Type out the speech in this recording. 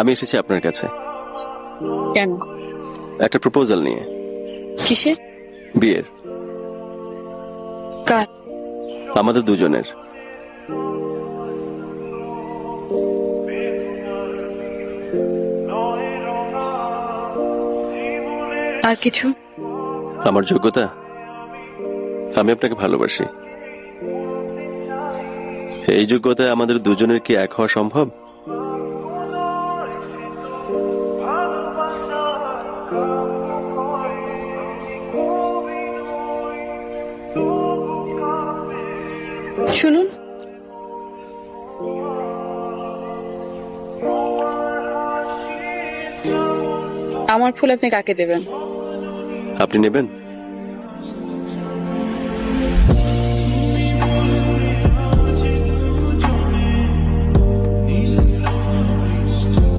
আমি এসেছি আপনার কাছে কেন? একটা প্রপোজাল নিয়ে। কিসের? বিয়ের। কার? আমাদের দুজনের। আর কিছু? আমার যোগ্যতা, আমি আপনাকে ভালোবাসি। এই যোগ্যতায় আমাদের দুজনের কি এক হওয়া সম্ভব? শুনুন, আমার ফুল আপনি কাকে দেবেন? আপনি নেবেন?